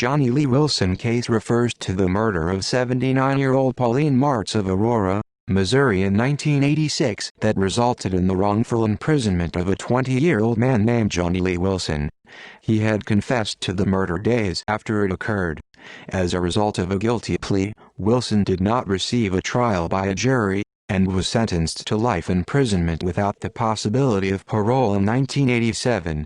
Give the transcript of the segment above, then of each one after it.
Johnny Lee Wilson case refers to the murder of 79-year-old Pauline Martz of Aurora, Missouri in 1986 that resulted in the wrongful imprisonment of a 20-year-old man named Johnny Lee Wilson. He had confessed to the murder days after it occurred. As a result of a guilty plea, Wilson did not receive a trial by a jury, and was sentenced to life imprisonment without the possibility of parole in 1987.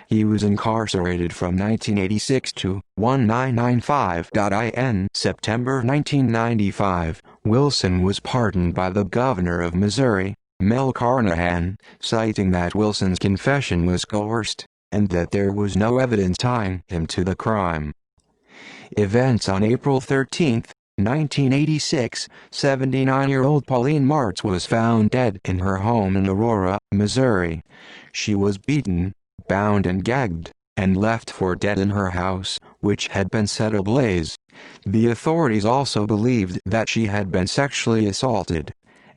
He was incarcerated from 1986 to 1995. In September 1995, Wilson was pardoned by the governor of Missouri, Mel Carnahan, citing that Wilson's confession was coerced, and that there was no evidence tying him to the crime. Events on April 13, 1986, 79-year-old Pauline Martz was found dead in her home in Aurora, Missouri. She was beaten, bound and gagged, and left for dead in her house, which had been set ablaze. The authorities also believed that she had been sexually assaulted.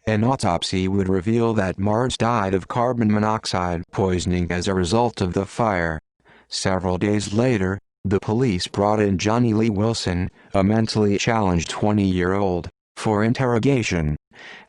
An autopsy would reveal that Martz died of carbon monoxide poisoning as a result of the fire. Several days later, the police brought in Johnny Lee Wilson, a mentally challenged 20-year-old, for interrogation.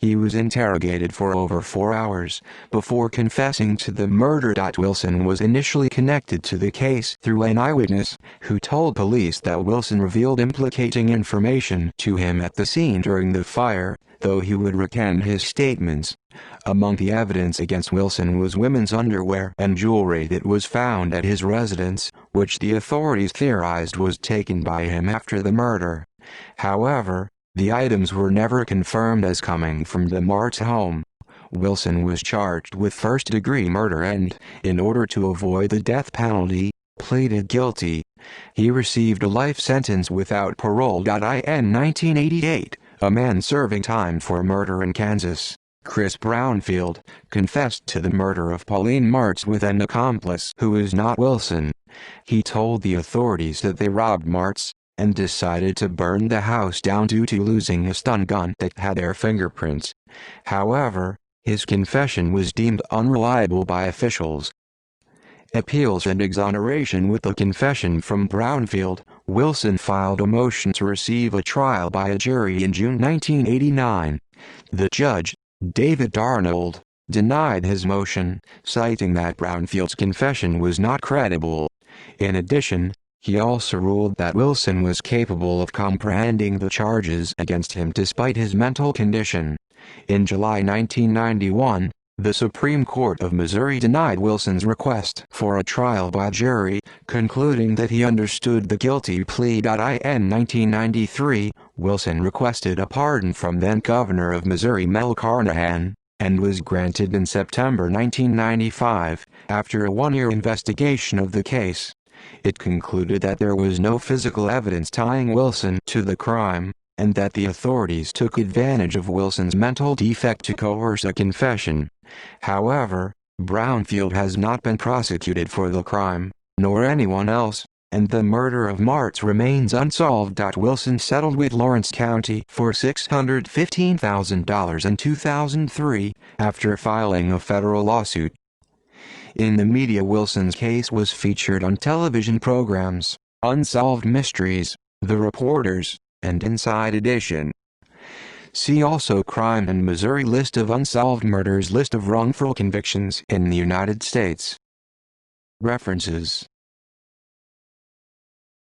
He was interrogated for over 4 hours, before confessing to the murder. Wilson was initially connected to the case through an eyewitness, who told police that Wilson revealed implicating information to him at the scene during the fire, though he would recant his statements. Among the evidence against Wilson was women's underwear and jewelry that was found at his residence, which the authorities theorized was taken by him after the murder. However, the items were never confirmed as coming from the Martz home. Wilson was charged with first-degree murder and, in order to avoid the death penalty, pleaded guilty. He received a life sentence without parole. In 1988, a man serving time for murder in Kansas, Chris Brownfield, confessed to the murder of Pauline Martz with an accomplice who is not Wilson. He told the authorities that they robbed Martz, and decided to burn the house down due to losing a stun gun that had their fingerprints. However, his confession was deemed unreliable by officials. Appeals and exoneration. With the confession from Brownfield, Wilson filed a motion to receive a trial by a jury in June 1989. The judge, David Arnold, denied his motion, citing that Brownfield's confession was not credible. In addition, he also ruled that Wilson was capable of comprehending the charges against him despite his mental condition. In July 1991, the Supreme Court of Missouri denied Wilson's request for a trial by jury, concluding that he understood the guilty plea. In 1993, Wilson requested a pardon from then-Governor of Missouri Mel Carnahan, and was granted in September 1995, after a one-year investigation of the case. It concluded that there was no physical evidence tying Wilson to the crime, and that the authorities took advantage of Wilson's mental defect to coerce a confession. However, Brownfield has not been prosecuted for the crime, nor anyone else, and the murder of Martz remains unsolved. Wilson settled with Lawrence County for $615,000 in 2003, after filing a federal lawsuit. In the media, Wilson's case was featured on television programs, Unsolved Mysteries, The Reporters, and Inside Edition. See also Crime in Missouri. List of unsolved murders. List of wrongful convictions in the United States. References